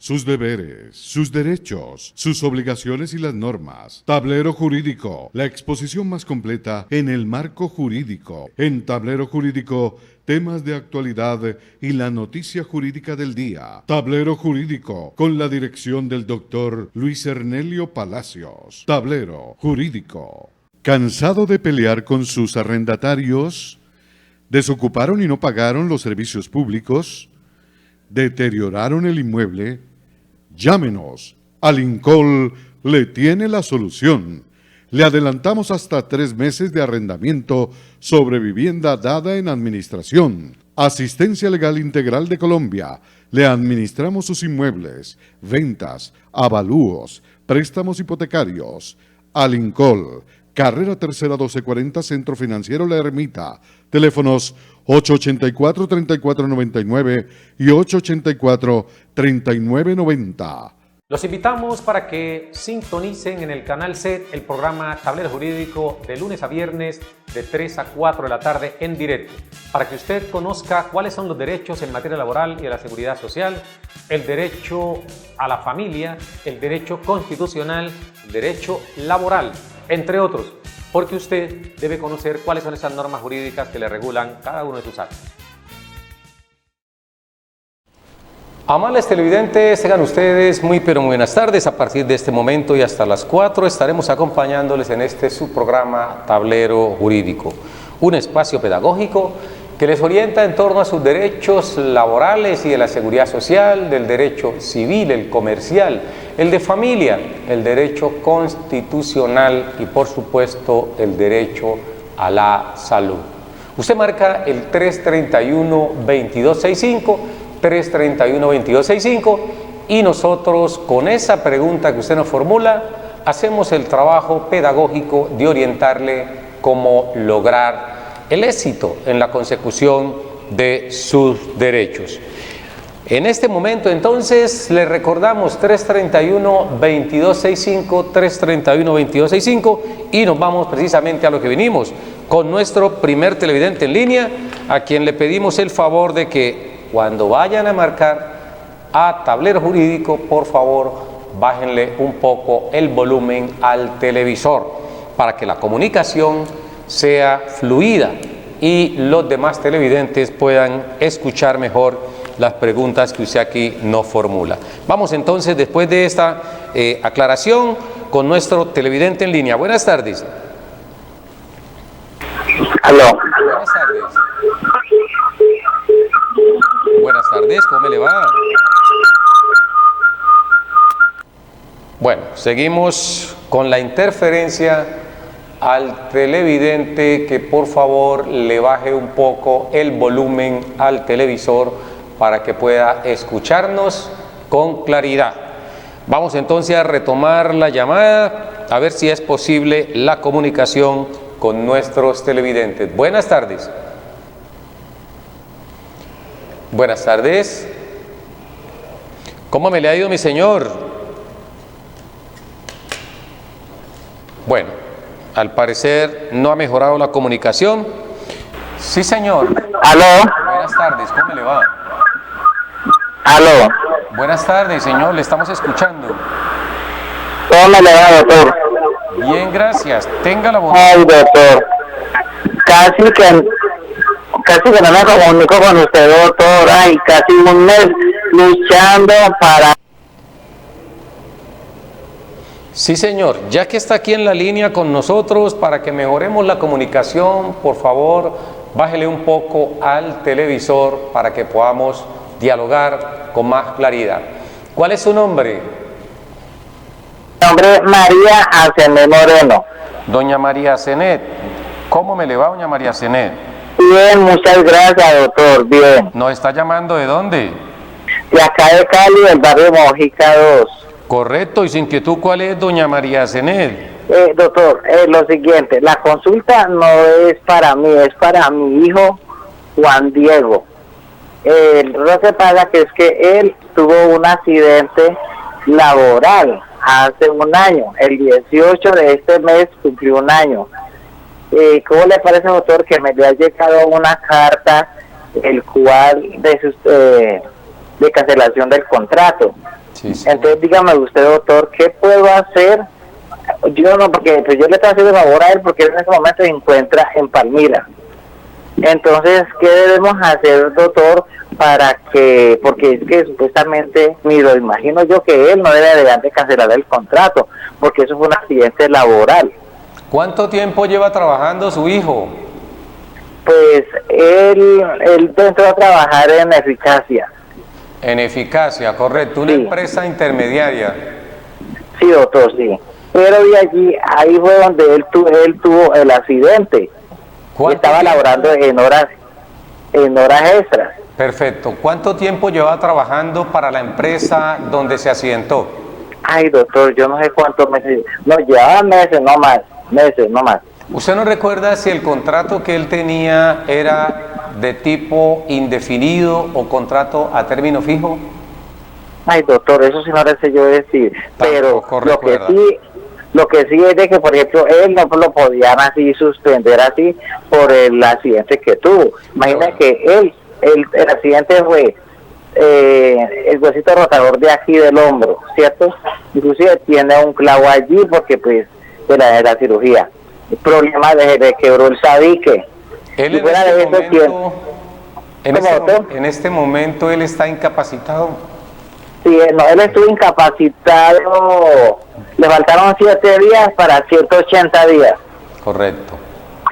sus deberes, sus derechos, sus obligaciones y las normas. Tablero Jurídico, la exposición más completa en el marco jurídico. En Tablero Jurídico, temas de actualidad y la noticia jurídica del día. Tablero Jurídico, con la dirección del doctor Luis Ernelio Palacios. Tablero Jurídico. ¿Cansado de pelear con sus arrendatarios? ¿Desocuparon y no pagaron los servicios públicos? ¿Deterioraron el inmueble? Llámenos. Alincol le tiene la solución. Le adelantamos hasta 3 meses de arrendamiento sobre vivienda dada en administración. Asistencia Legal Integral de Colombia. Le administramos sus inmuebles, ventas, avalúos, préstamos hipotecarios. Alincol, Carrera Tercera 1240, Centro Financiero La Ermita. Teléfonos 884-3499 y 884-3990. Los invitamos para que sintonicen en el canal SET el programa Tablero Jurídico de lunes a viernes de 3 a 4 de la tarde en directo, para que usted conozca cuáles son los derechos en materia laboral y de la seguridad social, el derecho a la familia, el derecho constitucional, el derecho laboral, entre otros, porque usted debe conocer cuáles son esas normas jurídicas que le regulan cada uno de sus actos. Amables televidentes, tengan ustedes muy pero muy buenas tardes. A partir de este momento y hasta las 4 estaremos acompañándoles en este subprograma Tablero Jurídico, un espacio pedagógico que les orienta en torno a sus derechos laborales y de la seguridad social, del derecho civil, el comercial, el de familia, el derecho constitucional y por supuesto el derecho a la salud. Usted marca el 331-2265, 331-2265 y nosotros con esa pregunta que usted nos formula hacemos el trabajo pedagógico de orientarle cómo lograr el éxito en la consecución de sus derechos. En este momento entonces le recordamos 331-2265, 331-2265 y nos vamos precisamente a lo que vinimos con nuestro primer televidente en línea, a quien le pedimos el favor de que cuando vayan a marcar a Tablero Jurídico, por favor, bájenle un poco el volumen al televisor para que la comunicación sea fluida y los demás televidentes puedan escuchar mejor las preguntas que usted aquí nos formula. Vamos entonces, después de esta aclaración, con nuestro televidente en línea. Buenas tardes. Aló. Buenas tardes. Buenas tardes, ¿cómo le va? Bueno, seguimos con la interferencia al televidente que por favor le baje un poco el volumen al televisor para que pueda escucharnos con claridad. Vamos entonces a retomar la llamada, a ver si es posible la comunicación con nuestros televidentes. Buenas tardes. Buenas tardes. ¿Cómo me le ha ido, mi señor? Bueno, al parecer no ha mejorado la comunicación. Sí, señor. Aló. Buenas tardes, ¿cómo le va? Aló. Buenas tardes, señor, le estamos escuchando. ¿Cómo le va, doctor? Bien, gracias. Tenga la voz. Ay, doctor. Casi que no me comunico con usted, doctor. Ay, casi un mes luchando para... Sí, señor, ya que está aquí en la línea con nosotros, para que mejoremos la comunicación, por favor, bájele un poco al televisor para que podamos dialogar con más claridad. ¿Cuál es su nombre? Mi nombre es María Asenet Moreno. Doña María Asenet. ¿Cómo me le va, doña María Asenet? Bien, muchas gracias, doctor. Bien. ¿Nos está llamando de dónde? De acá de Cali, del barrio Mojica 2. Correcto, y sin inquietud, ¿cuál es, doña María Asenet? Doctor, lo siguiente, la consulta no es para mí, es para mi hijo Juan Diego. Lo que pasa que es que él tuvo un accidente laboral hace un año, el 18 de este mes cumplió un año. ¿Cómo le parece, doctor, que me le ha llegado una carta el cual de cancelación del contrato? Sí, sí. Entonces dígame usted, doctor, ¿qué puedo hacer? Yo no, porque pues, yo le estoy haciendo favor a él porque él en ese momento se encuentra en Palmira. Entonces, ¿qué debemos hacer, doctor, para que, porque es que supuestamente, ni lo imagino yo, que él no debe de cancelar el contrato, porque eso fue un accidente laboral. ¿Cuánto tiempo lleva trabajando su hijo? Pues él entró a trabajar en eficacia. En Eficacia, correcto, una Sí. empresa intermediaria. Sí, doctor, sí. Pero de allí, ahí fue donde él tuvo el accidente. ¿Cuánto Estaba tiempo? laborando en horas extras. Perfecto. ¿Cuánto tiempo lleva trabajando para la empresa donde se accidentó? Ay, doctor, yo no sé cuántos meses. No, llevaba meses, no más. Meses, no más. ¿Usted no recuerda si el contrato que él tenía era de tipo indefinido o contrato a término fijo? Ay, doctor, eso sí no le sé yo decir. Pero Tampoco recuerda. lo que sí es de que, por ejemplo, él no lo podían así suspender así por el accidente que tuvo. Imagina Bueno. que el accidente fue el huesito rotador de aquí del hombro, ¿cierto? Inclusive tiene un clavo allí porque pues de la cirugía. El problema de quebró el tabique. Él Y en fuera este de eso, momento, ¿Cómo, doctor? en este momento él está incapacitado. Sí, no, él estuvo incapacitado, le faltaron 7 días para 180 días, Correcto.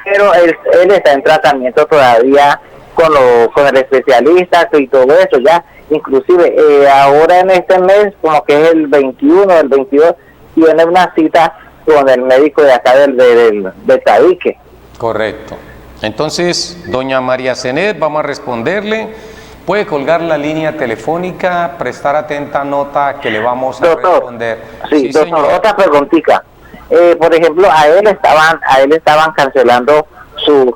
pero él está en tratamiento todavía con el especialista y todo eso, ya, inclusive ahora en este mes, como que es el 21, el 22, tiene una cita con el médico de acá del tabique. Correcto. Entonces, doña María Zenet, vamos a responderle. Puede colgar la línea telefónica, prestar atenta nota que le vamos a responder. Sí, doctor, señor. otra preguntita. Por ejemplo, a él estaban cancelando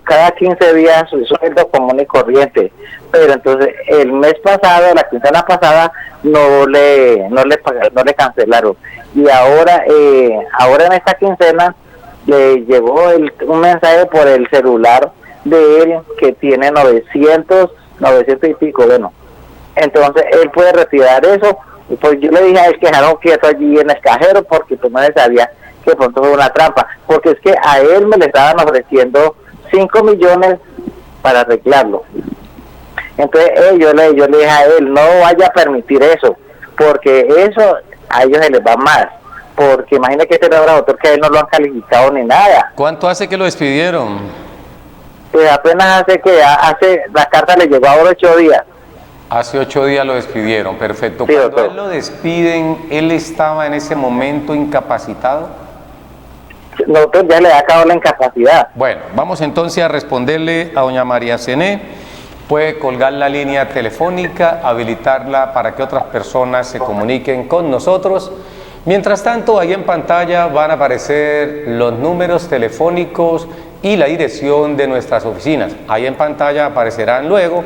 cada 15 días su sueldo común y corriente, pero entonces el mes pasado, la quincena pasada, no le cancelaron, y ahora en esta quincena le llegó un mensaje por el celular de él que tiene 900 y pico, bueno, entonces él puede retirar eso. Y pues yo le dije a él que dejaron quieto allí en el cajero porque pues no le sabía que de pronto fue una trampa, porque es que a él me le estaban ofreciendo 5 millones para arreglarlo. Entonces yo le dije a él, no vaya a permitir eso, porque eso a ellos se les va más, porque imagínate que este laboratorio que a él no lo han calificado ni nada. ¿Cuánto hace que lo despidieron? Pues apenas la carta le llegó ahora 8 días. Hace 8 días lo despidieron, perfecto. Sí, Cuando doctor. él lo despiden, ¿él estaba en ese momento incapacitado? Nosotros ya le ha acabado la incapacidad. Bueno, vamos entonces a responderle a doña María Zenet. Puede colgar la línea telefónica, habilitarla para que otras personas se comuniquen con nosotros. Mientras tanto, ahí en pantalla van a aparecer los números telefónicos y la dirección de nuestras oficinas. Ahí en pantalla aparecerán luego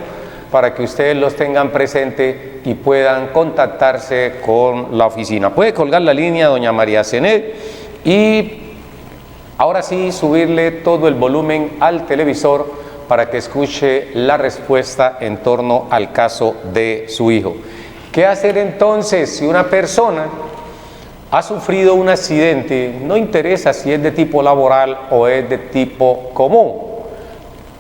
para que ustedes los tengan presente y puedan contactarse con la oficina. Puede colgar la línea doña María Zenet y ahora sí subirle todo el volumen al televisor para que escuche la respuesta en torno al caso de su hijo. ¿Qué hacer entonces si una persona ha sufrido un accidente? No interesa si es de tipo laboral o es de tipo común.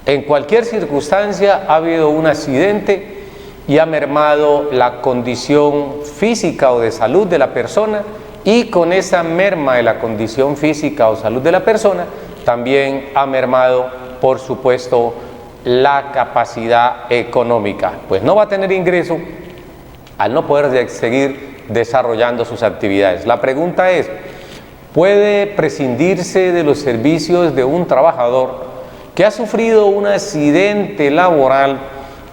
En cualquier circunstancia ha habido un accidente y ha mermado la condición física o de salud de la persona, y con esa merma de la condición física o salud de la persona también ha mermado, por supuesto, la capacidad económica, pues no va a tener ingreso al no poder seguir desarrollando sus actividades. La pregunta es, ¿puede prescindirse de los servicios de un trabajador que ha sufrido un accidente laboral,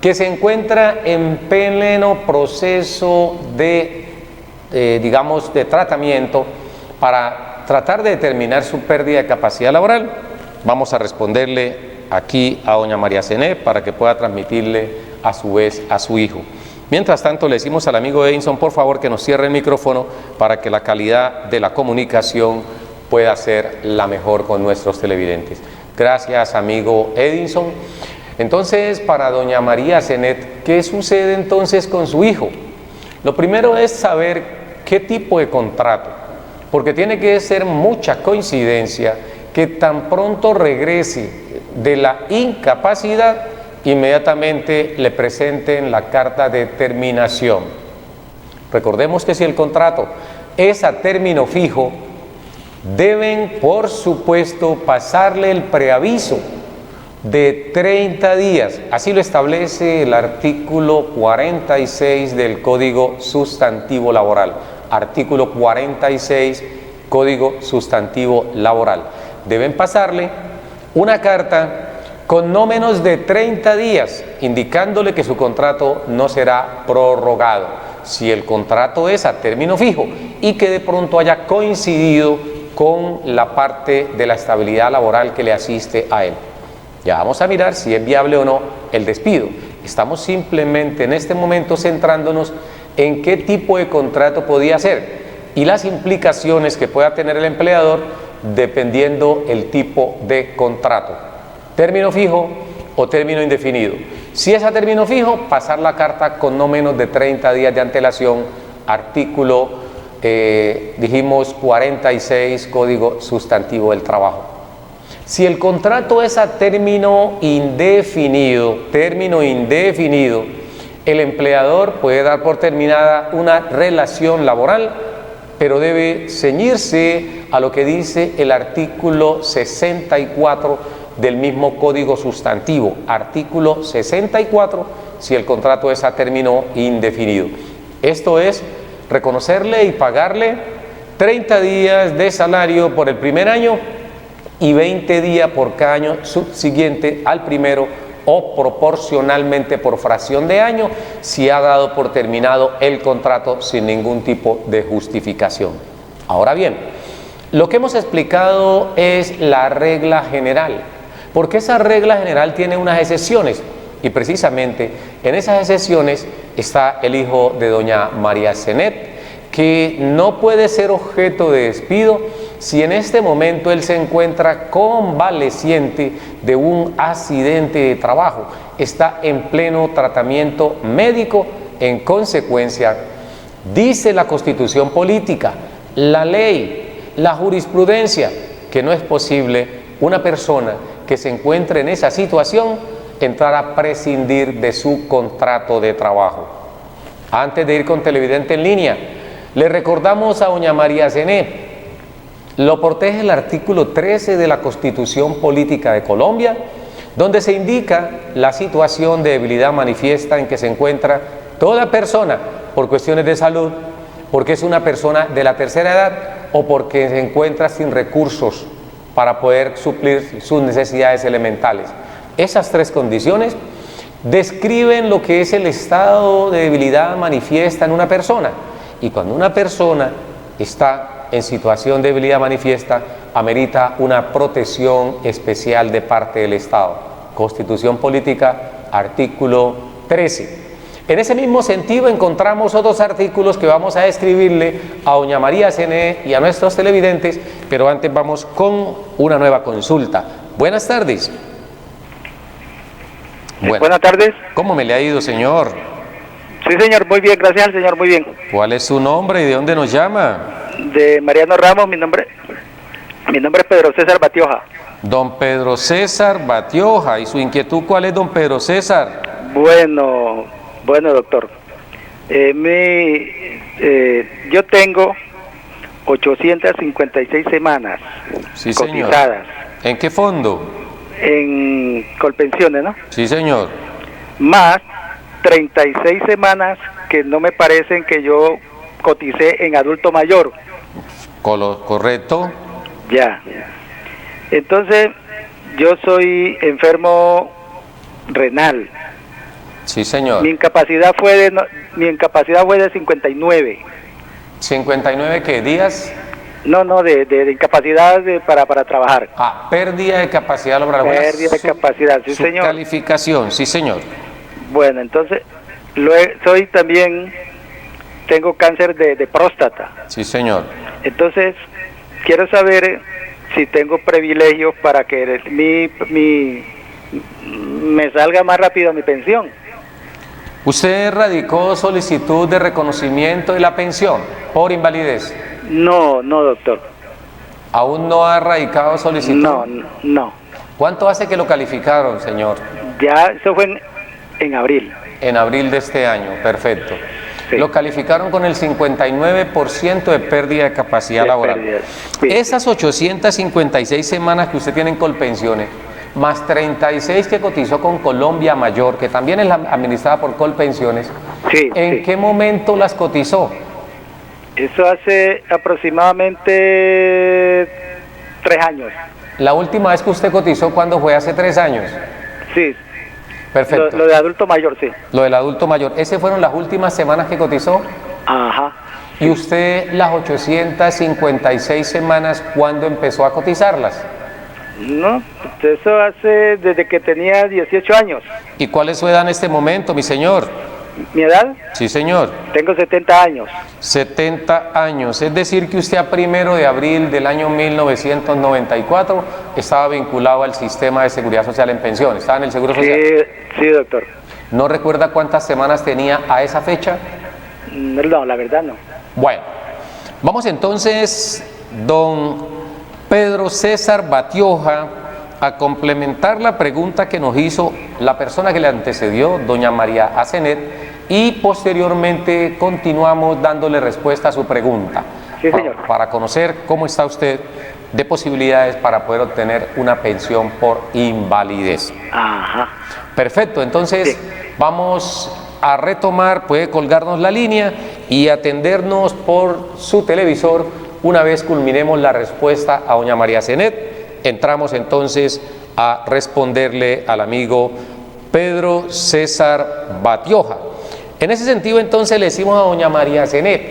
que se encuentra en pleno proceso de tratamiento para tratar de determinar su pérdida de capacidad laboral? Vamos a responderle aquí a doña María Zenet para que pueda transmitirle a su vez a su hijo. Mientras tanto, le decimos al amigo Edinson, por favor, que nos cierre el micrófono para que la calidad de la comunicación pueda ser la mejor con nuestros televidentes. Gracias, amigo Edinson. Entonces, para doña María Zenet, ¿qué sucede entonces con su hijo? Lo primero es saber ¿qué tipo de contrato? Porque tiene que ser mucha coincidencia que tan pronto regrese de la incapacidad, inmediatamente le presenten la carta de terminación. Recordemos que si el contrato es a término fijo, deben, por supuesto, pasarle el preaviso de 30 días. Así lo establece el artículo 46 del Código Sustantivo Laboral. Artículo 46, Código Sustantivo Laboral. Deben pasarle una carta con no menos de 30 días, indicándole que su contrato no será prorrogado. Si el contrato es a término fijo y que de pronto haya coincidido con la parte de la estabilidad laboral que le asiste a él. Ya vamos a mirar si es viable o no el despido. Estamos simplemente en este momento centrándonos en qué tipo de contrato podía ser y las implicaciones que pueda tener el empleador dependiendo el tipo de contrato. Término fijo o término indefinido. Si es a término fijo, pasar la carta con no menos de 30 días de antelación. Artículo, dijimos 46, Código Sustantivo del Trabajo. Si el contrato es a término indefinido, el empleador puede dar por terminada una relación laboral, pero debe ceñirse a lo que dice el artículo 64 del mismo Código Sustantivo. Artículo 64, si el contrato es a término indefinido. Esto es reconocerle y pagarle 30 días de salario por el primer año y 20 días por cada año subsiguiente al primero, o proporcionalmente por fracción de año si ha dado por terminado el contrato sin ningún tipo de justificación. Ahora bien, lo que hemos explicado es la regla general, porque esa regla general tiene unas excepciones y precisamente en esas excepciones está el hijo de doña María Zenet, que no puede ser objeto de despido si en este momento él se encuentra convaleciente de un accidente de trabajo, está en pleno tratamiento médico. En consecuencia, dice la Constitución política, la ley, la jurisprudencia, que no es posible una persona que se encuentre en esa situación entrar a prescindir de su contrato de trabajo. Antes de ir con Televidente en Línea, le recordamos a doña María Zenet, lo protege el artículo 13 de la Constitución Política de Colombia, donde se indica la situación de debilidad manifiesta en que se encuentra toda persona por cuestiones de salud, porque es una persona de la tercera edad o porque se encuentra sin recursos para poder suplir sus necesidades elementales. Esas tres condiciones describen lo que es el estado de debilidad manifiesta en una persona, y cuando una persona está en situación de debilidad manifiesta, amerita una protección especial de parte del Estado. Constitución Política, artículo 13. En ese mismo sentido encontramos otros artículos que vamos a escribirle a doña María Zenet y a nuestros televidentes, pero antes vamos con una nueva consulta. Buenas tardes. Buenas tardes. ¿Cómo me le ha ido, señor? Sí, señor, muy bien, gracias al señor, muy bien. ¿Cuál es su nombre y de dónde nos llama? De Mariano Ramos, mi nombre es Pedro César Batioja. Don Pedro César Batioja, ¿y su inquietud cuál es, don Pedro César? Bueno, doctor. Yo tengo 856 semanas sí, cotizadas. Señor. ¿En qué fondo? En Colpensiones, ¿no? Sí, señor. Más 36 semanas que no me parecen que yo coticé en adulto mayor. Correcto. Ya. Entonces, yo soy enfermo renal. Sí, señor. Mi incapacidad fue de 59. ¿59 qué días? No, de incapacidad para trabajar. Ah, pérdida de capacidad laboral. Pérdida de capacidad, sí, señor. Calificación, sí, señor. Bueno, entonces, tengo cáncer de próstata. Sí, señor. Entonces, quiero saber si tengo privilegios para que me salga más rápido mi pensión. ¿Usted radicó solicitud de reconocimiento de la pensión por invalidez? No, no, doctor. ¿Aún no ha radicado solicitud? No, no. ¿Cuánto hace que lo calificaron, señor? Ya, eso fue en abril. En abril de este año, perfecto. Sí. Lo calificaron con el 59% de pérdida de capacidad laboral. Pérdida. Sí. Esas 856 semanas que usted tiene en Colpensiones, más 36 que cotizó con Colombia Mayor, que también es administrada por Colpensiones, Sí, ¿en sí. qué momento las cotizó? Eso hace aproximadamente 3 años. La última vez que usted cotizó, ¿cuándo fue? ¿Hace 3 años? Sí. Perfecto. Lo de adulto mayor, sí. Lo del adulto mayor. ¿Esas fueron las últimas semanas que cotizó? Ajá. ¿Y usted las 856 semanas, cuándo empezó a cotizarlas? No, eso hace desde que tenía 18 años. ¿Y cuál es su edad en este momento, mi señor? ¿Mi edad? Sí, señor. Tengo 70 años. 70 años. Es decir, que usted a 1 de abril del año 1994 estaba vinculado al sistema de seguridad social en pensiones. ¿Estaba en el Seguro Social? Sí, sí, doctor. ¿No recuerda cuántas semanas tenía a esa fecha? No, la verdad no. Bueno, vamos entonces, don Pedro César Batioja, a complementar la pregunta que nos hizo la persona que le antecedió, doña María Asenet, y posteriormente continuamos dándole respuesta a su pregunta. Sí, señor. Para conocer cómo está usted de posibilidades para poder obtener una pensión por invalidez. Ajá. Perfecto, entonces Sí. vamos a retomar, puede colgarnos la línea y atendernos por su televisor una vez culminemos la respuesta a doña María Zenet. Entramos entonces a responderle al amigo Pedro César Batioja. En ese sentido entonces le decimos a doña María Zenet,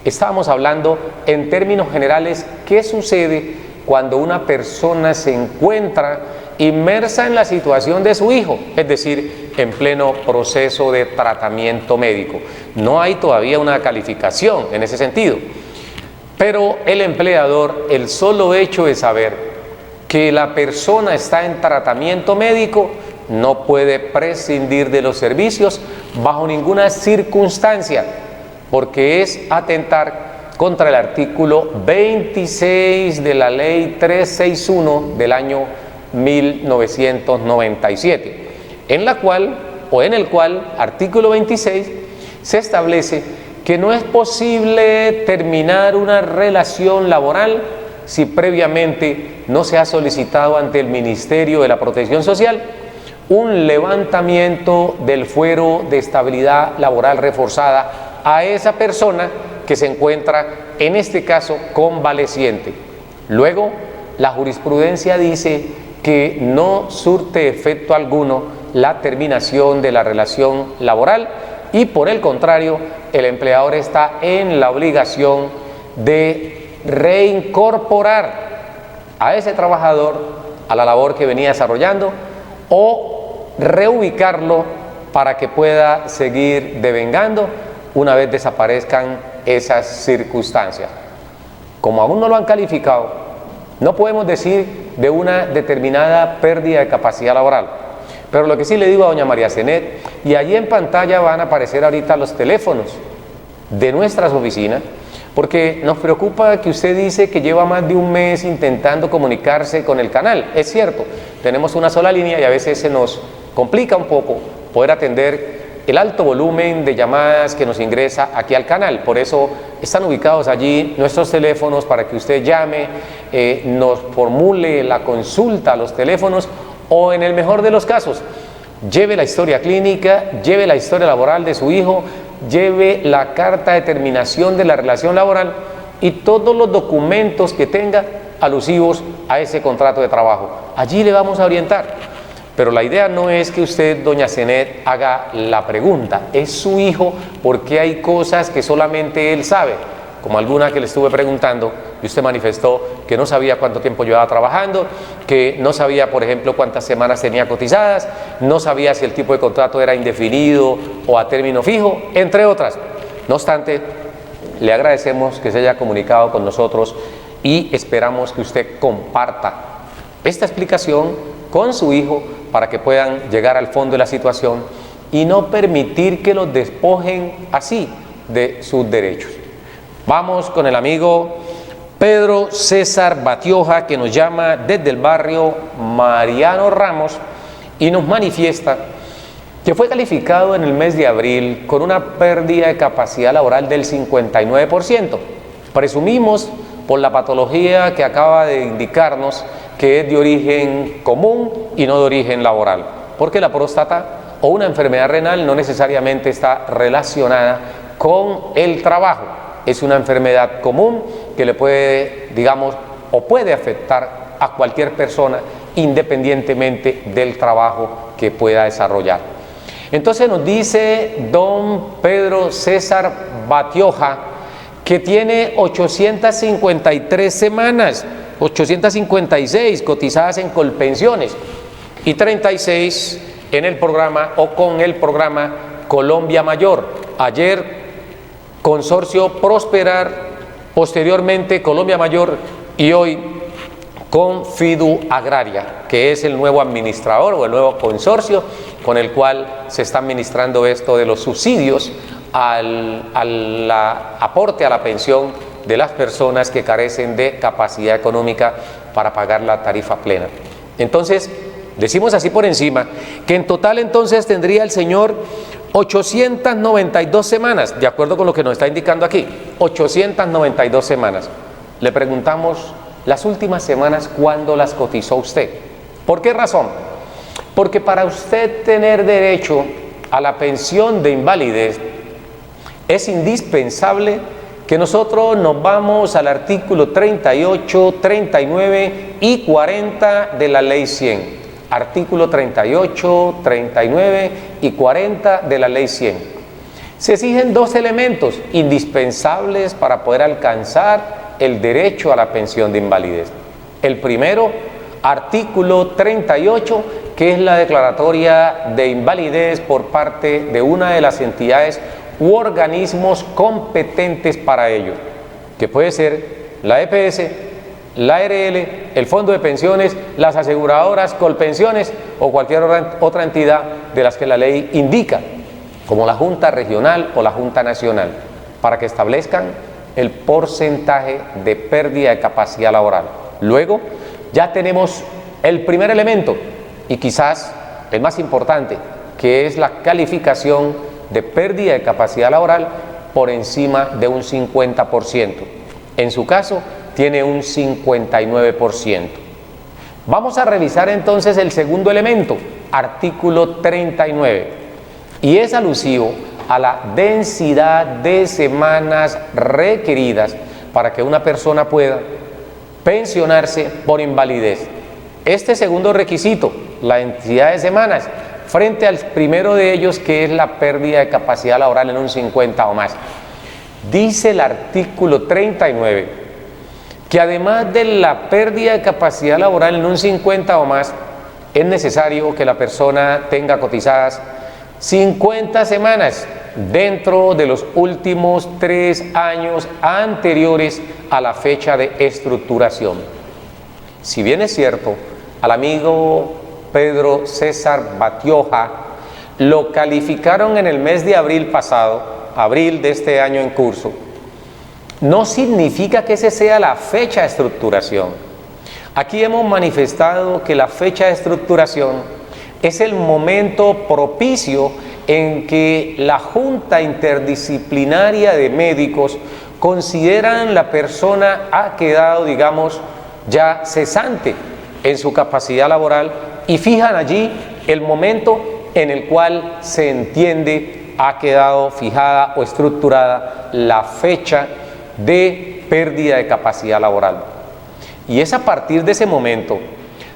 estábamos hablando en términos generales qué sucede cuando una persona se encuentra inmersa en la situación de su hijo, es decir, en pleno proceso de tratamiento médico. No hay todavía una calificación en ese sentido, pero el empleador, el solo hecho de saber que la persona está en tratamiento médico, no puede prescindir de los servicios bajo ninguna circunstancia, porque es atentar contra el artículo 26 de la ley 361 del año 1997, en la cual, o en el cual, artículo 26, se establece que no es posible terminar una relación laboral si previamente no se ha solicitado ante el Ministerio de la Protección Social un levantamiento del fuero de estabilidad laboral reforzada a esa persona que se encuentra, en este caso, convaleciente. Luego, la jurisprudencia dice que no surte efecto alguno la terminación de la relación laboral y, por el contrario, el empleador está en la obligación de reincorporar a ese trabajador a la labor que venía desarrollando o reubicarlo para que pueda seguir devengando una vez desaparezcan esas circunstancias. Como aún no lo han calificado, no podemos decir de una determinada pérdida de capacidad laboral, pero lo que sí le digo a doña María Zenet, y allí en pantalla van a aparecer ahorita los teléfonos de nuestras oficinas, porque nos preocupa que usted dice que lleva más de un mes intentando comunicarse con el canal. Es cierto, tenemos una sola línea y a veces se nos complica un poco poder atender el alto volumen de llamadas que nos ingresa aquí al canal. Por eso están ubicados allí nuestros teléfonos para que usted llame, nos formule la consulta a los teléfonos o, en el mejor de los casos, lleve la historia clínica, lleve la historia laboral de su hijo, lleve la carta de terminación de la relación laboral y todos los documentos que tenga alusivos a ese contrato de trabajo. Allí le vamos a orientar. Pero la idea no es que usted, doña Zenet, haga la pregunta. Es su hijo, porque hay cosas que solamente él sabe, como alguna que le estuve preguntando y usted manifestó que no sabía cuánto tiempo llevaba trabajando, que no sabía, por ejemplo, cuántas semanas tenía cotizadas, no sabía si el tipo de contrato era indefinido o a término fijo, entre otras. No obstante, le agradecemos que se haya comunicado con nosotros y esperamos que usted comparta esta explicación con su hijo para que puedan llegar al fondo de la situación y no permitir que los despojen así de sus derechos. Vamos con el amigo Pedro César Batioja, que nos llama desde el barrio Mariano Ramos y nos manifiesta que fue calificado en el mes de abril con una pérdida de capacidad laboral del 59%. Presumimos, por la patología que acaba de indicarnos, que es de origen común y no de origen laboral, porque la próstata o una enfermedad renal no necesariamente está relacionada con el trabajo. Es una enfermedad común que le puede, digamos, o puede afectar a cualquier persona independientemente del trabajo que pueda desarrollar. Entonces nos dice don Pedro César Batioja que tiene 853 semanas, 856 cotizadas en Colpensiones y 36 en el programa o con el programa Colombia Mayor. Ayer Consorcio Prosperar, posteriormente Colombia Mayor y hoy con Fidu Agraria, que es el nuevo administrador o el nuevo consorcio con el cual se está administrando esto de los subsidios al aporte a la pensión de las personas que carecen de capacidad económica para pagar la tarifa plena. Entonces, decimos así por encima, que en total entonces tendría el señor 892 semanas, de acuerdo con lo que nos está indicando aquí, 892 semanas. Le preguntamos las últimas semanas, ¿cuándo las cotizó usted? ¿Por qué razón? Porque para usted tener derecho a la pensión de invalidez es indispensable que nosotros nos vamos al artículo 38, 39 y 40 de la Ley 100. Artículo 38, 39 y 40 de la Ley 100. Se exigen dos elementos indispensables para poder alcanzar el derecho a la pensión de invalidez. El primero, artículo 38, que es la declaratoria de invalidez por parte de una de las entidades u organismos competentes para ello, que puede ser la EPS, la ARL, el Fondo de Pensiones, las aseguradoras Colpensiones o cualquier otra entidad de las que la ley indica, como la Junta Regional o la Junta Nacional, para que establezcan el porcentaje de pérdida de capacidad laboral. Luego, ya tenemos el primer elemento y quizás el más importante, que es la calificación de pérdida de capacidad laboral por encima de un 50%. En su caso, tiene un 59%. Vamos a revisar entonces el segundo elemento, artículo 39, y es alusivo a la densidad de semanas requeridas para que una persona pueda pensionarse por invalidez. Este segundo requisito, la densidad de semanas, frente al primero de ellos, que es la pérdida de capacidad laboral en un 50 o más. Dice el artículo 39 que además de la pérdida de capacidad laboral en un 50 o más, es necesario que la persona tenga cotizadas 50 semanas dentro de los últimos 3 años anteriores a la fecha de estructuración. Si bien es cierto, al amigo Pedro César Batioja lo calificaron en el mes de abril pasado, abril de este año en curso, no significa que esa sea la fecha de estructuración. Aquí hemos manifestado que la fecha de estructuración es el momento propicio en que la Junta Interdisciplinaria de Médicos consideran la persona ha quedado, digamos, ya cesante en su capacidad laboral y fijan allí el momento en el cual se entiende ha quedado fijada o estructurada la fecha de pérdida de capacidad laboral. Y es a partir de ese momento,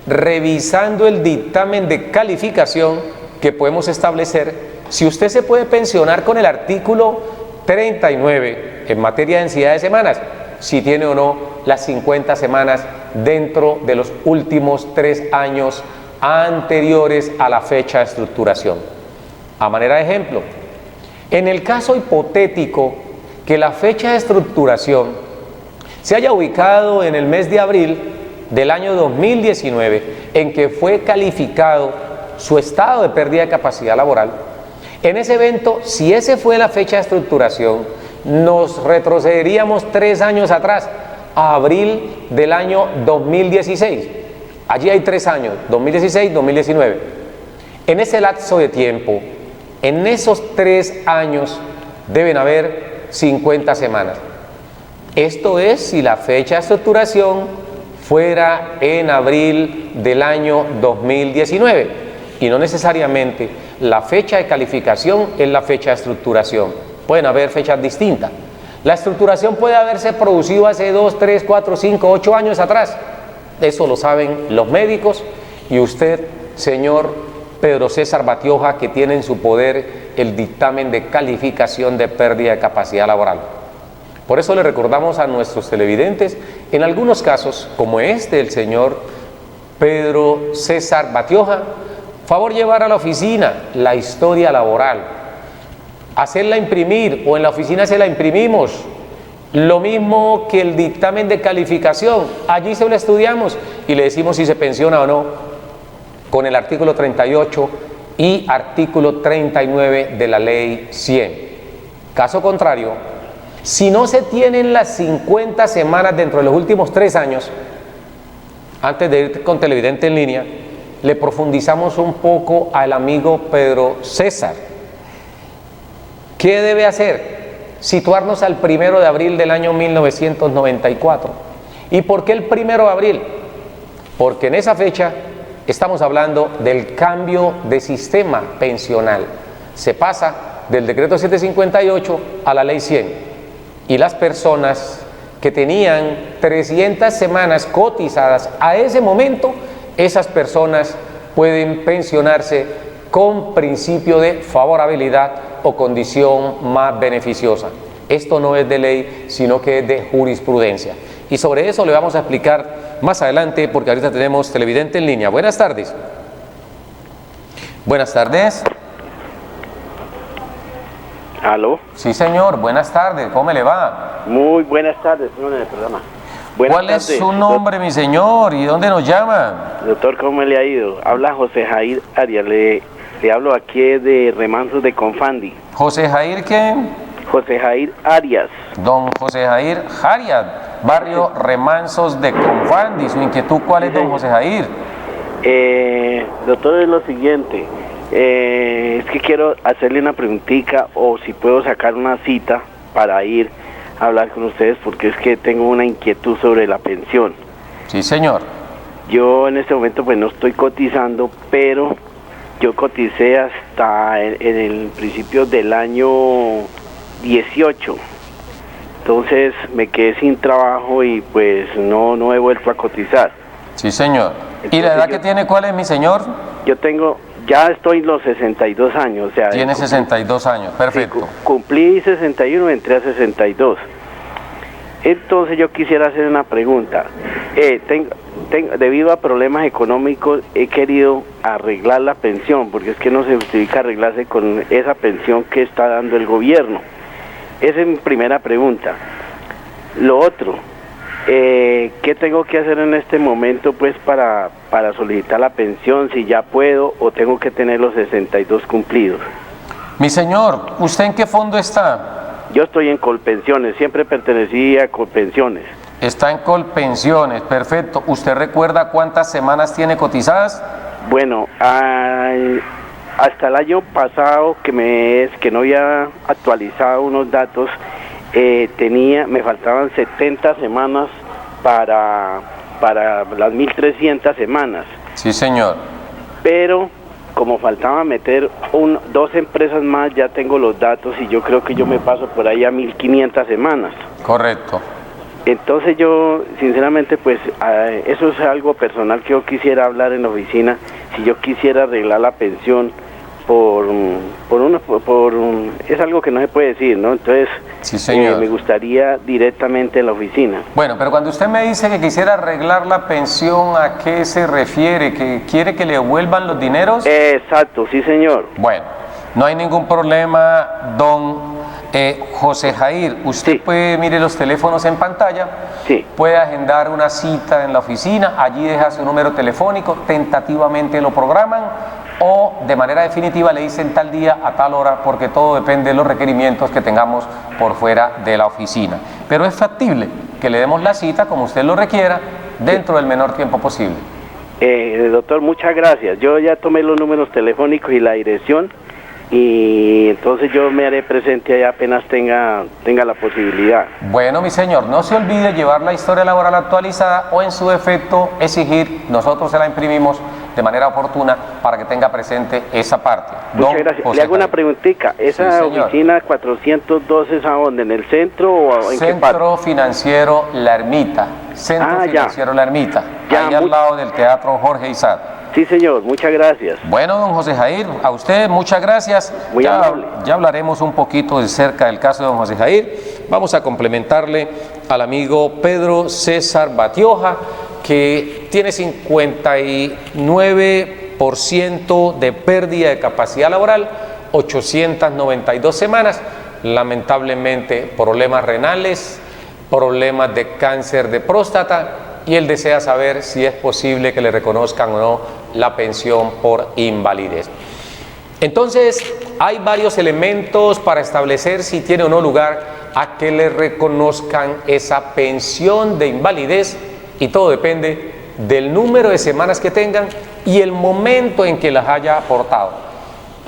revisando el dictamen de calificación, que podemos establecer si usted se puede pensionar con el artículo 39 en materia de densidad de semanas, si tiene o no las 50 semanas dentro de los últimos 3 años anteriores a la fecha de estructuración. A manera de ejemplo, en el caso hipotético que la fecha de estructuración se haya ubicado en el mes de abril del año 2019, en que fue calificado su estado de pérdida de capacidad laboral, En ese evento, si ese fue la fecha de estructuración, nos retrocederíamos 3 años atrás, a abril del año 2016. Allí hay 3 años, 2016, 2019. En ese lapso de tiempo, en esos 3 años, deben haber 50 semanas. Esto es si la fecha de estructuración fuera en abril del año 2019 y no necesariamente la fecha de calificación es la fecha de estructuración. Pueden haber fechas distintas. La estructuración puede haberse producido hace 2, 3, 4, 5, 8 años atrás. Eso lo saben los médicos y usted, señor Pedro César Batioja, que tiene en su poder el dictamen de calificación de pérdida de capacidad laboral. Por eso le recordamos a nuestros televidentes, en algunos casos, como este del señor Pedro César Batioja, favor llevar a la oficina la historia laboral, hacerla imprimir o en la oficina se la imprimimos, lo mismo que el dictamen de calificación, allí se lo estudiamos y le decimos si se pensiona o no, con el artículo 38 y artículo 39 de la ley 100. Caso contrario, si no se tienen las 50 semanas dentro de los últimos 3 años, antes de ir con Televidente en Línea, le profundizamos un poco al amigo Pedro César. ¿Qué debe hacer? Situarnos al 1 de abril del año 1994. ¿Y por qué el 1 de abril? Porque en esa fecha estamos hablando del cambio de sistema pensional. Se pasa del decreto 758 a la ley 100. Y las personas que tenían 300 semanas cotizadas a ese momento, esas personas pueden pensionarse con principio de favorabilidad o condición más beneficiosa. Esto no es de ley, sino que es de jurisprudencia. Y sobre eso le vamos a explicar más adelante, porque ahorita tenemos Televidente en Línea. Buenas tardes. Buenas tardes. ¿Aló? Sí, señor. Buenas tardes. ¿Cómo le va? Muy buenas tardes, señor del programa. ¿Cuál es su nombre, mi señor? ¿Y dónde nos llama? Doctor, ¿cómo le ha ido? Habla José Jair Arias. Le hablo aquí de Remansos de Confandi. ¿José Jair qué? José Jair Arias. Don José Jair Arias, barrio Remansos de Confandi. ¿Su inquietud cuál es, don José Jair? Doctor, es lo siguiente. Es que quiero hacerle una preguntita o si puedo sacar una cita para ir a hablar con ustedes, porque es que tengo una inquietud sobre la pensión. Sí, señor. Yo en este momento pues no estoy cotizando, pero yo coticé hasta en el principio del año 18. Entonces me quedé sin trabajo y pues no he vuelto a cotizar. Sí, señor. Entonces, ¿y la edad que tiene cuál es, mi señor? Yo tengo, ya estoy en los 62 años. O sea, tiene 62 años, perfecto. Sí, cumplí 61, entré a 62. Entonces yo quisiera hacer una pregunta. Debido a problemas económicos he querido arreglar la pensión, porque es que no se justifica arreglarse con esa pensión que está dando el gobierno. Esa es mi primera pregunta. Lo otro, ¿qué tengo que hacer en este momento pues para solicitar la pensión? Si ya puedo o tengo que tener los 62 cumplidos. Mi señor, ¿usted en qué fondo está? Yo estoy en Colpensiones, siempre pertenecí a Colpensiones. Está en Colpensiones, perfecto. ¿Usted recuerda cuántas semanas tiene cotizadas? Bueno, hasta el año pasado que no había actualizado unos datos, me faltaban 70 semanas para las 1.300 semanas. Sí, señor. Pero como faltaba meter 2 empresas más, ya tengo los datos y yo creo que yo me paso por ahí a 1.500 semanas. Correcto. Entonces yo, sinceramente, pues eso es algo personal que yo quisiera hablar en la oficina. Si yo quisiera arreglar la pensión es algo que no se puede decir, ¿no? Entonces, sí, señor. Me gustaría directamente en la oficina. Bueno, pero cuando usted me dice que quisiera arreglar la pensión, ¿a qué se refiere? ¿Que quiere que le devuelvan los dineros? Exacto, sí, señor. Bueno, no hay ningún problema, don José Jair. Usted sí. puede, mire los teléfonos en pantalla, sí. Puede agendar una cita en la oficina, allí deja su número telefónico, tentativamente lo programan o de manera definitiva le dicen tal día a tal hora, porque todo depende de los requerimientos que tengamos por fuera de la oficina. Pero es factible que le demos la cita como usted lo requiera dentro del menor tiempo posible. Doctor, muchas gracias. Yo ya tomé los números telefónicos y la dirección, y entonces yo me haré presente allá apenas tenga la posibilidad. Bueno, mi señor, no se olvide llevar la historia laboral actualizada o en su defecto exigir, nosotros se la imprimimos de manera oportuna para que tenga presente esa parte. Muchas gracias. Le hago una preguntita. ¿Esa oficina 412 es a dónde? ¿En el centro o en qué parte? Centro Financiero La Ermita. Centro Financiero La Ermita. Ahí al lado del Teatro Jorge Isaac. Sí, señor, muchas gracias. Bueno, don José Jair, a usted muchas gracias. Muy amable. Ya hablaremos un poquito de cerca del caso de don José Jair. Vamos a complementarle al amigo Pedro César Batioja, que tiene 59% de pérdida de capacidad laboral, 892 semanas, lamentablemente problemas renales, problemas de cáncer de próstata, y él desea saber si es posible que le reconozcan o no la pensión por invalidez. Entonces, hay varios elementos para establecer si tiene o no lugar a que le reconozcan esa pensión de invalidez, y todo depende del número de semanas que tengan y el momento en que las haya aportado.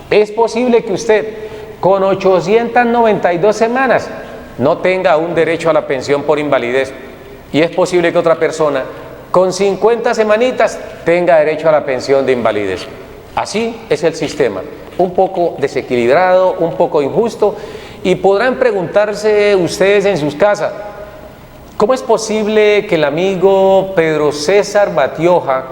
Es posible que usted con 892 semanas no tenga un derecho a la pensión por invalidez, y es posible que otra persona con 50 semanitas tenga derecho a la pensión de invalidez. Así es el sistema, un poco desequilibrado, un poco injusto, y podrán preguntarse ustedes en sus casas, ¿cómo es posible que el amigo Pedro César Batioja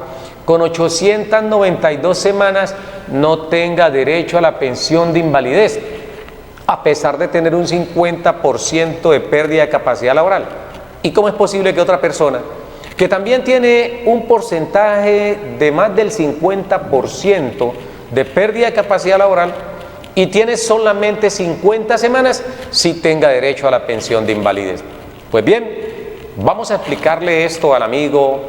con 892 semanas no tenga derecho a la pensión de invalidez, a pesar de tener un 50% de pérdida de capacidad laboral? ¿Y cómo es posible que otra persona, que también tiene un porcentaje de más del 50% de pérdida de capacidad laboral y tiene solamente 50 semanas, sí tenga derecho a la pensión de invalidez? Pues bien, vamos a explicarle esto al amigo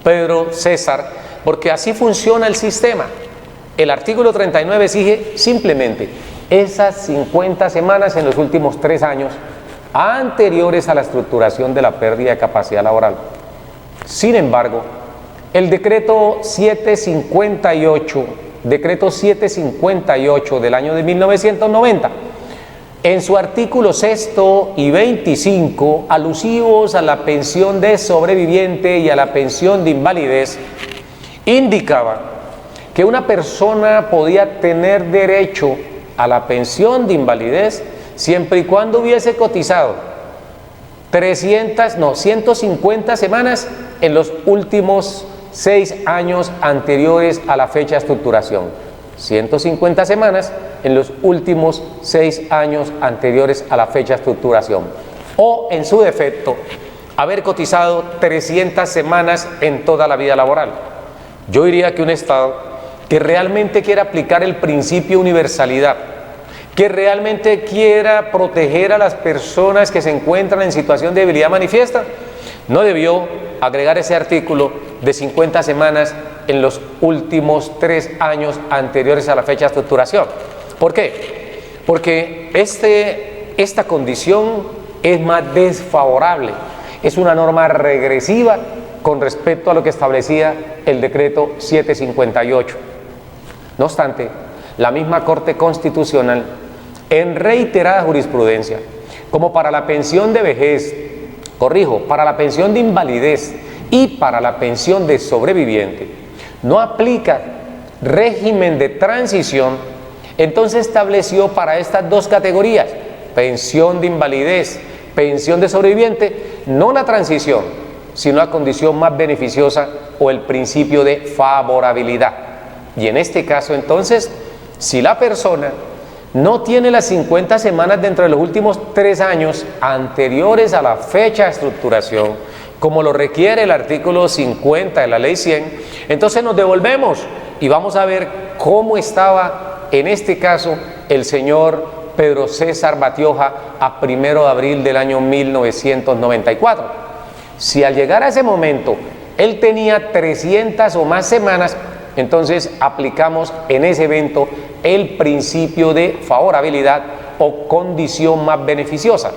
Pedro César, porque así funciona el sistema. El artículo 39 exige simplemente esas 50 semanas en los últimos 3 años anteriores a la estructuración de la pérdida de capacidad laboral. Sin embargo, el decreto 758 del año de 1990, en su artículo 6 y 25, alusivos a la pensión de sobreviviente y a la pensión de invalidez, indicaba que una persona podía tener derecho a la pensión de invalidez siempre y cuando hubiese cotizado 150 semanas en los últimos 6 años anteriores a la fecha de estructuración. 150 semanas en los últimos 6 años anteriores a la fecha de estructuración. O, en su defecto, haber cotizado 300 semanas en toda la vida laboral. Yo diría que un Estado que realmente quiera aplicar el principio de universalidad, que realmente quiera proteger a las personas que se encuentran en situación de debilidad manifiesta, no debió agregar ese artículo de 50 semanas en los últimos 3 años anteriores a la fecha de estructuración. ¿Por qué? Porque esta condición es más desfavorable, es una norma regresiva con respecto a lo que establecía el decreto 758. No obstante, la misma Corte Constitucional, en reiterada jurisprudencia, como para la pensión de vejez, para la pensión de invalidez y para la pensión de sobreviviente, no aplica régimen de transición, entonces estableció para estas dos categorías, pensión de invalidez, pensión de sobreviviente, no la transición, sino la condición más beneficiosa o el principio de favorabilidad. Y en este caso, entonces, si la persona no tiene las 50 semanas dentro de los últimos 3 años anteriores a la fecha de estructuración, como lo requiere el artículo 50 de la Ley 100, entonces nos devolvemos y vamos a ver cómo estaba en este caso el señor Pedro César Batioja a 1 de abril del año 1994. Si al llegar a ese momento él tenía 300 o más semanas, entonces aplicamos en ese evento el principio de favorabilidad o condición más beneficiosa.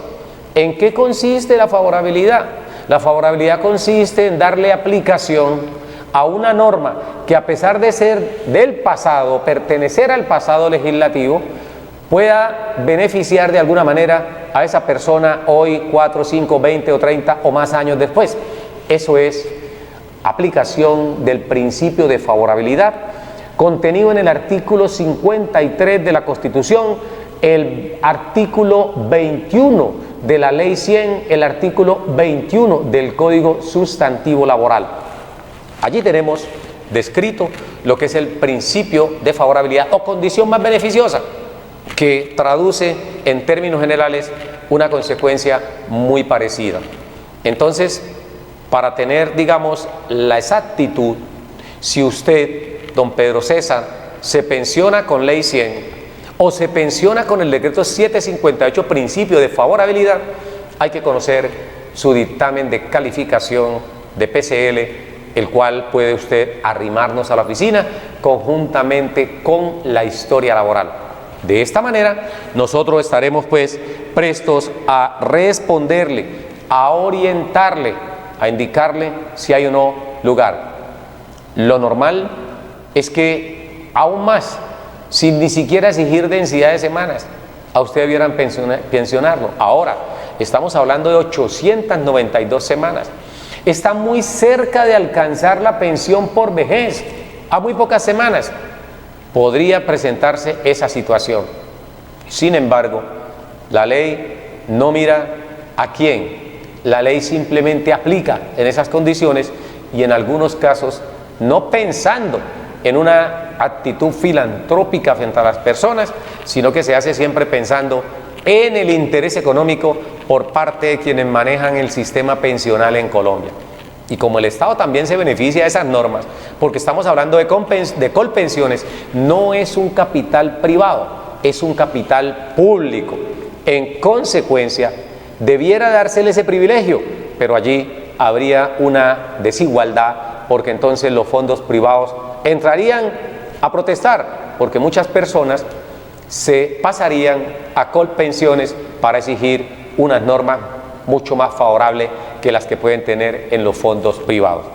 ¿En qué consiste la favorabilidad? La favorabilidad consiste en darle aplicación a una norma que, a pesar de ser del pasado, pertenecer al pasado legislativo, pueda beneficiar de alguna manera a esa persona hoy, 4, 5, 20 o 30 o más años después. Eso es aplicación del principio de favorabilidad, contenido en el artículo 53 de la Constitución, el artículo 21 de la Ley 100, el artículo 21 del Código Sustantivo Laboral. Allí tenemos descrito lo que es el principio de favorabilidad o condición más beneficiosa, que traduce en términos generales una consecuencia muy parecida. Entonces, para tener, digamos, la exactitud, si usted, don Pedro César, se pensiona con Ley 100 o se pensiona con el decreto 758, principio de favorabilidad, hay que conocer su dictamen de calificación de PCL, el cual puede usted arrimarnos a la oficina conjuntamente con la historia laboral. De esta manera, nosotros estaremos pues prestos a responderle, a orientarle, a indicarle si hay o no lugar. Lo normal es que, aún más, sin ni siquiera exigir densidad de semanas, a usted debieran pensionarlo. Ahora, estamos hablando de 892 semanas. Está muy cerca de alcanzar la pensión por vejez, a muy pocas semanas. Podría presentarse esa situación. Sin embargo, la ley no mira a quién. La ley simplemente aplica en esas condiciones y en algunos casos no pensando en una actitud filantrópica frente a las personas, sino que se hace siempre pensando en el interés económico por parte de quienes manejan el sistema pensional en Colombia. Y como el Estado también se beneficia de esas normas, porque estamos hablando de colpensiones, no es un capital privado, es un capital público. En consecuencia, debiera dársele ese privilegio, pero allí habría una desigualdad, porque entonces los fondos privados entrarían a protestar, porque muchas personas se pasarían a colpensiones para exigir unas normas mucho más favorables que las que pueden tener en los fondos privados.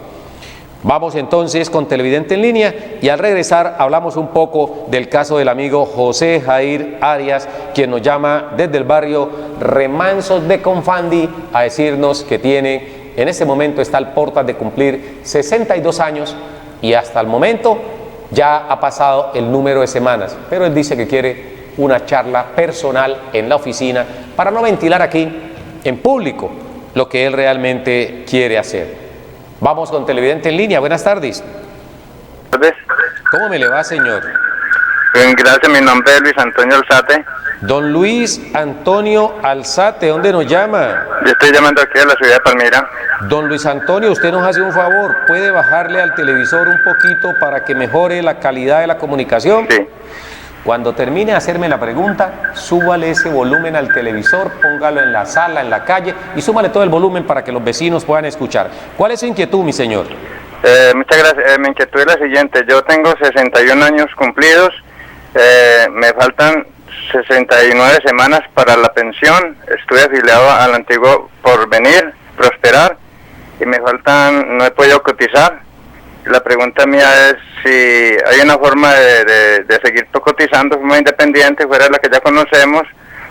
Vamos entonces con Televidente en Línea y al regresar hablamos un poco del caso del amigo José Jair Arias, quien nos llama desde el barrio Remansos de Confandi a decirnos que tiene, en este momento está al portas de cumplir 62 años y hasta el momento ya ha pasado el número de semanas, pero él dice que quiere una charla personal en la oficina para no ventilar aquí en público lo que él realmente quiere hacer. Vamos con Televidente en Línea. Buenas tardes. ¿Cómo me le va, señor? Bien, gracias. Mi nombre es Luis Antonio Alzate. Don Luis Antonio Alzate, ¿dónde nos llama? Yo estoy llamando aquí a la ciudad de Palmira. Don Luis Antonio, usted nos hace un favor, ¿puede bajarle al televisor un poquito para que mejore la calidad de la comunicación? Sí. Cuando termine de hacerme la pregunta, súbale ese volumen al televisor, póngalo en la sala, en la calle y súmale todo el volumen para que los vecinos puedan escuchar. ¿Cuál es su inquietud, mi señor? Muchas gracias. Mi inquietud es la siguiente. Yo tengo 61 años cumplidos, me faltan 69 semanas para la pensión. Estuve afiliado al antiguo Porvenir, Prosperar, y me faltan, no he podido cotizar. La pregunta mía es si hay una forma de seguir cotizando de forma independiente, fuera de la que ya conocemos,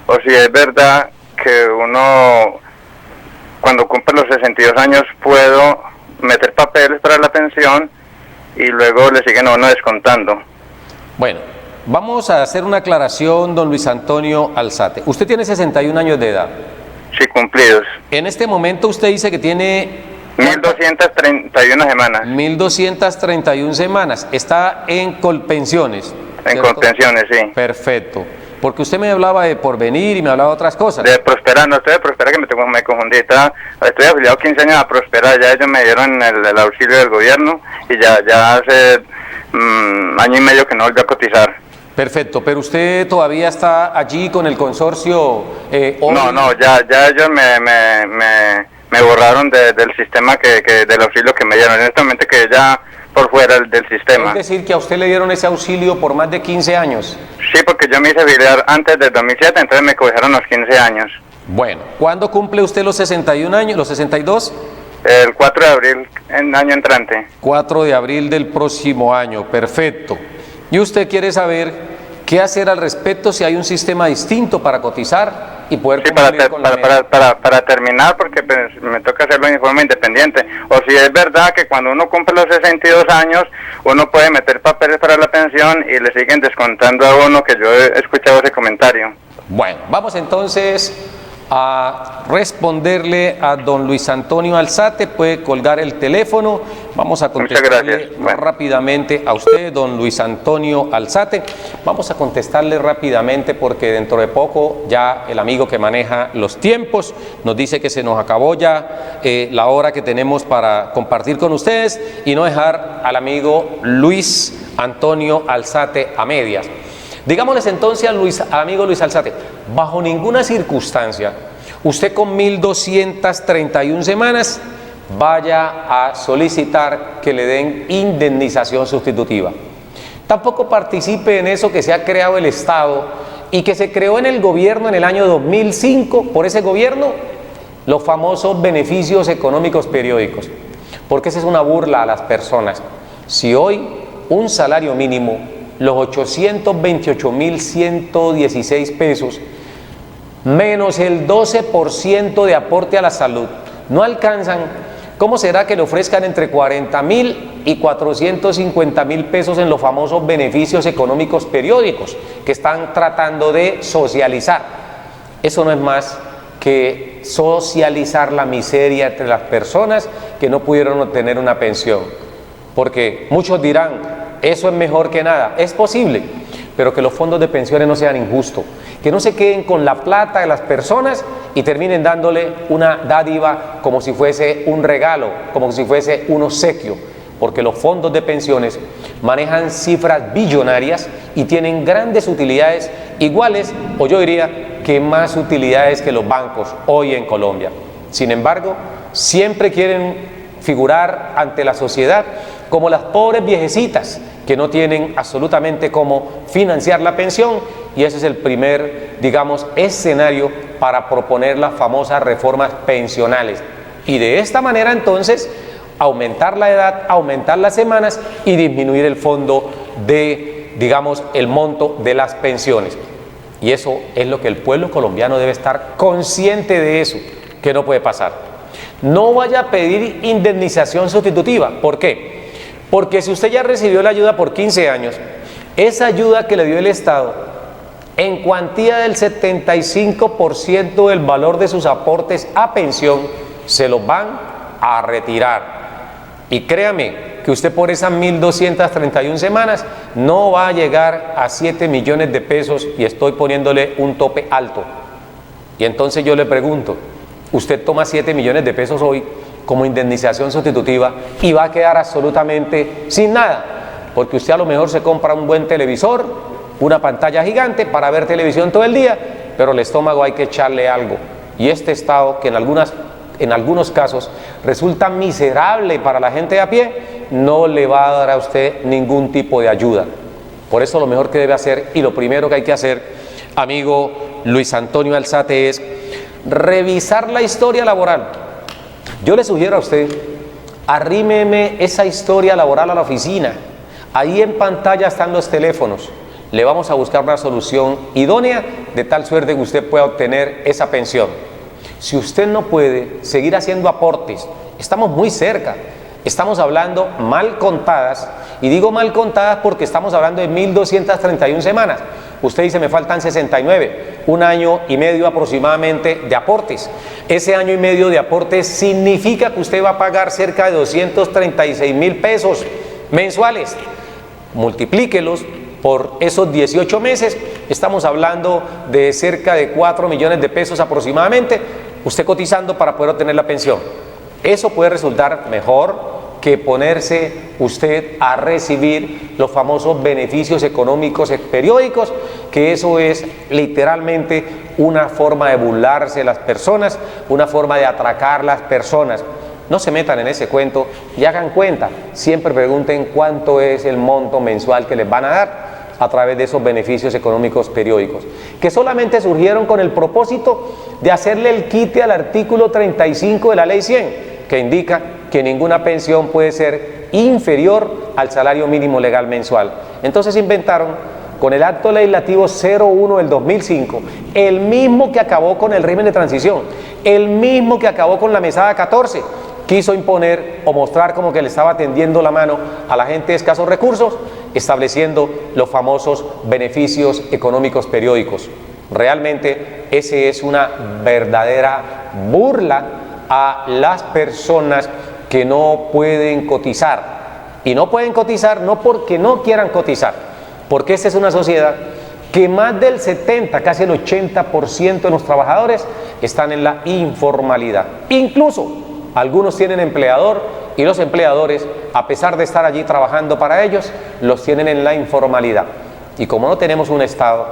o si es verdad que uno, cuando cumple los 62 años, puedo meter papeles para la pensión y luego le siguen a uno descontando. Bueno, vamos a hacer una aclaración, don Luis Antonio Alzate. Usted tiene 61 años de edad. Sí, cumplidos. En este momento usted dice que tiene 1231 semanas. 1231 semanas. Está en colpensiones. En colpensiones, sí. Perfecto. Porque usted me hablaba de Porvenir y me hablaba de otras cosas. De Prosperar, no estoy de Prosperar, que me confundí. Estoy afiliado 15 años a Prosperar, ya ellos me dieron el auxilio del gobierno y ya hace año y medio que no volví a cotizar. Perfecto, pero usted todavía está allí con el consorcio. No, ya ellos me borraron del sistema del auxilio que me dieron. En este momento que ya por fuera del sistema. Es decir, que a usted le dieron ese auxilio por más de 15 años. Sí, porque yo me hice afiliar antes del 2007, entonces me cobraron los 15 años. Bueno, ¿cuándo cumple usted los 61 años, los 62? El 4 de abril, en año entrante. 4 de abril del próximo año, perfecto. Y usted quiere saber qué hacer al respecto, si hay un sistema distinto para cotizar y poder cumplir con la meta. Para terminar, porque pues, me toca hacerlo en forma independiente, o si es verdad que cuando uno cumple los 62 años, uno puede meter papeles para la pensión y le siguen descontando a uno, que yo he escuchado ese comentario. Bueno, vamos entonces a responderle a don Luis Antonio Alzate. Puede colgar el teléfono. Vamos a contestarle rápidamente a usted, don Luis Antonio Alzate. Vamos a contestarle rápidamente porque dentro de poco ya el amigo que maneja los tiempos nos dice que se nos acabó ya la hora que tenemos para compartir con ustedes y no dejar al amigo Luis Antonio Alzate a medias. Digámosles entonces al amigo Luis Alzate, bajo ninguna circunstancia, usted con 1.231 semanas vaya a solicitar que le den indemnización sustitutiva. Tampoco participe en eso que se ha creado el Estado y que se creó en el gobierno en el año 2005, por ese gobierno, los famosos beneficios económicos periódicos, porque esa es una burla a las personas. Si hoy un salario mínimo, los 828.116 pesos, menos el 12% de aporte a la salud, no alcanzan, ¿cómo será que le ofrezcan entre 40.000 y 450.000 pesos en los famosos beneficios económicos periódicos que están tratando de socializar? Eso no es más que socializar la miseria entre las personas que no pudieron obtener una pensión. Porque muchos dirán, eso es mejor que nada. Es posible, pero que los fondos de pensiones no sean injustos, que no se queden con la plata de las personas y terminen dándole una dádiva como si fuese un regalo, como si fuese un obsequio, porque los fondos de pensiones manejan cifras billonarias y tienen grandes utilidades, iguales, o yo diría que más utilidades que los bancos hoy en Colombia. Sin embargo, siempre quieren figurar ante la sociedad como las pobres viejecitas que no tienen absolutamente cómo financiar la pensión, y ese es el primer, digamos, escenario para proponer las famosas reformas pensionales. Y de esta manera entonces aumentar la edad, aumentar las semanas y disminuir el fondo de, digamos, el monto de las pensiones. Y eso es lo que el pueblo colombiano debe estar consciente de eso, que no puede pasar. No vaya a pedir indemnización sustitutiva. ¿Por qué? Porque si usted ya recibió la ayuda por 15 años, esa ayuda que le dio el Estado, en cuantía del 75% del valor de sus aportes a pensión, se los van a retirar. Y créame que usted por esas 1.231 semanas no va a llegar a 7 millones de pesos, y estoy poniéndole un tope alto. Y entonces yo le pregunto, usted toma 7 millones de pesos hoy como indemnización sustitutiva y va a quedar absolutamente sin nada, porque usted a lo mejor se compra un buen televisor, una pantalla gigante para ver televisión todo el día, pero al estómago hay que echarle algo. Y este Estado, que en algunos casos resulta miserable para la gente de a pie, no le va a dar a usted ningún tipo de ayuda. Por eso lo mejor que debe hacer, y lo primero que hay que hacer, amigo Luis Antonio Alzate, es revisar la historia laboral. Yo le sugiero a usted, arrímeme esa historia laboral a la oficina. Ahí en pantalla están los teléfonos. Le vamos a buscar una solución idónea de tal suerte que usted pueda obtener esa pensión. Si usted no puede seguir haciendo aportes, estamos muy cerca. Estamos hablando mal contadas, y digo mal contadas porque estamos hablando de 1.231 semanas. Usted dice, me faltan 69, un año y medio aproximadamente de aportes. Ese año y medio de aportes significa que usted va a pagar cerca de 236.000 pesos mensuales. Multiplíquelos por esos 18 meses, estamos hablando de cerca de 4 millones de pesos aproximadamente, usted cotizando para poder obtener la pensión. Eso puede resultar mejor que ponerse usted a recibir los famosos beneficios económicos periódicos, que eso es literalmente una forma de burlarse de las personas, una forma de atracar las personas. no se metan en ese cuento y hagan cuenta. Siempre pregunten cuánto es el monto mensual que les van a dar a través de esos beneficios económicos periódicos, que solamente surgieron con el propósito de hacerle el quite al artículo 35 de la Ley 100, que indica que ninguna pensión puede ser inferior al salario mínimo legal mensual. Entonces inventaron con el acto legislativo 01 del 2005, el mismo que acabó con el régimen de transición, el mismo que acabó con la mesada 14, quiso imponer o mostrar como que le estaba tendiendo la mano a la gente de escasos recursos, estableciendo los famosos beneficios económicos periódicos. Realmente ese es una verdadera burla a las personas que no pueden cotizar. Y no pueden cotizar no porque no quieran cotizar, porque esta es una sociedad que más del 70, casi el 80% de los trabajadores están en la informalidad. Incluso algunos tienen empleador y los empleadores, a pesar de estar allí trabajando para ellos, los tienen en la informalidad. Y como no tenemos un Estado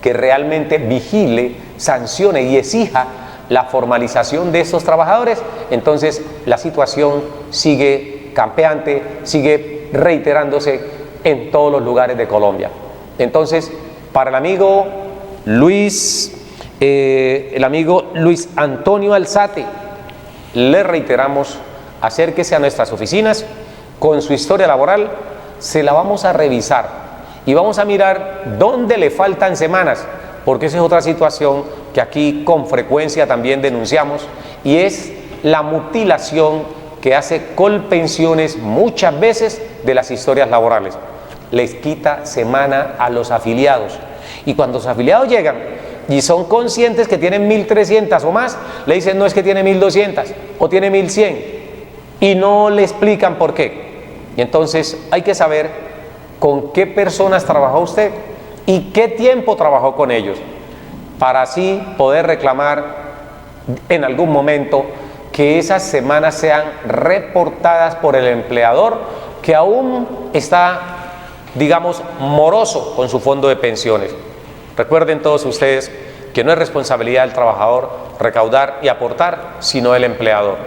que realmente vigile, sancione y exija la formalización de estos trabajadores, entonces la situación sigue campeante, sigue reiterándose en todos los lugares de Colombia. Entonces, para el amigo Luis Antonio Alzate, le reiteramos, acérquese a nuestras oficinas con su historia laboral, se la vamos a revisar y vamos a mirar dónde le faltan semanas, porque esa es otra situación que aquí con frecuencia también denunciamos, y es la mutilación que hace Colpensiones muchas veces de las historias laborales. Les quita semana a los afiliados, y cuando los afiliados llegan y son conscientes que tienen 1.300 o más, le dicen no, es que tiene 1.200 o tiene 1.100, y no le explican por qué. Y entonces hay que saber con qué personas trabajó usted y qué tiempo trabajó con ellos, para así poder reclamar en algún momento que esas semanas sean reportadas por el empleador, que aún está, digamos, moroso con su fondo de pensiones. Recuerden todos ustedes que no es responsabilidad del trabajador recaudar y aportar, sino del empleador.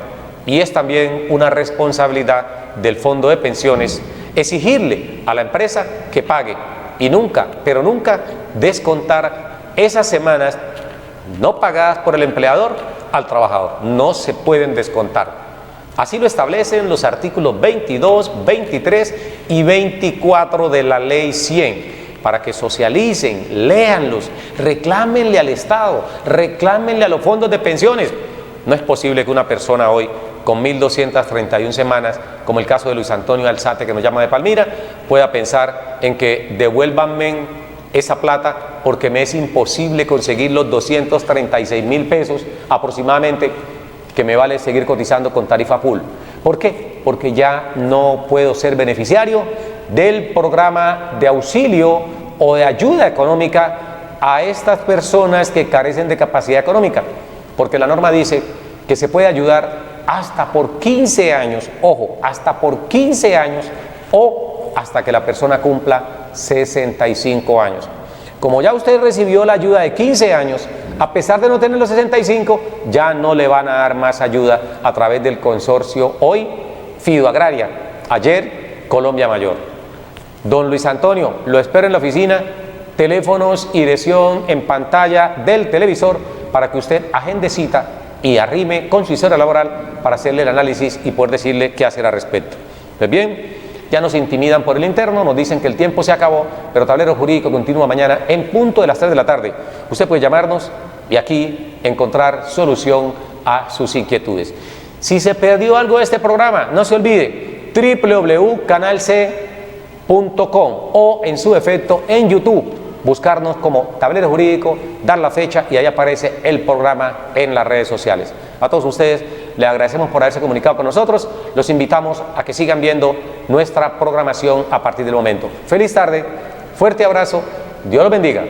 Y es también una responsabilidad del fondo de pensiones exigirle a la empresa que pague y nunca, pero nunca descontar esas semanas no pagadas por el empleador al trabajador. No se pueden descontar. Así lo establecen los artículos 22, 23 y 24 de la Ley 100. Para que socialicen, léanlos, reclámenle al Estado, reclámenle a los fondos de pensiones. No es posible que una persona hoy con 1.231 semanas, como el caso de Luis Antonio Alzate, que nos llama de Palmira, pueda pensar en que devuélvanme esa plata porque me es imposible conseguir los 236.000 pesos aproximadamente que me vale seguir cotizando con tarifa full. ¿Por qué? Porque ya no puedo ser beneficiario del programa de auxilio o de ayuda económica a estas personas que carecen de capacidad económica, porque la norma dice que se puede ayudar hasta por 15 años, ojo, hasta por 15 años o hasta que la persona cumpla 65 años. Como ya usted recibió la ayuda de 15 años, a pesar de no tener los 65, ya no le van a dar más ayuda a través del consorcio hoy Fido Agraria, ayer Colombia Mayor. Don Luis Antonio, lo espero en la oficina, teléfonos y dirección en pantalla del televisor para que usted agende cita y arrime con su historia laboral para hacerle el análisis y poder decirle qué hacer al respecto. Pues bien, ya nos intimidan por el interno, nos dicen que el tiempo se acabó, pero Tablero Jurídico continúa mañana en punto de las 3 de la tarde. Usted puede llamarnos y aquí encontrar solución a sus inquietudes. Si se perdió algo de este programa, no se olvide, www.canalc.com o en su defecto en YouTube, buscarnos como Tablero Jurídico, dar la fecha y ahí aparece el programa en las redes sociales. A todos ustedes les agradecemos por haberse comunicado con nosotros, los invitamos a que sigan viendo nuestra programación a partir del momento. Feliz tarde, fuerte abrazo, Dios los bendiga.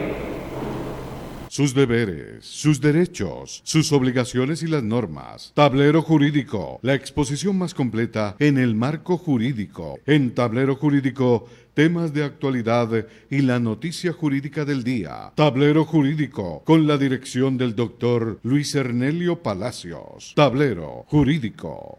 Sus deberes, sus derechos, sus obligaciones y las normas. Tablero Jurídico, la exposición más completa en el marco jurídico. En Tablero Jurídico, temas de actualidad y la noticia jurídica del día. Tablero Jurídico, con la dirección del doctor Luis Ernelio Palacios. Tablero Jurídico.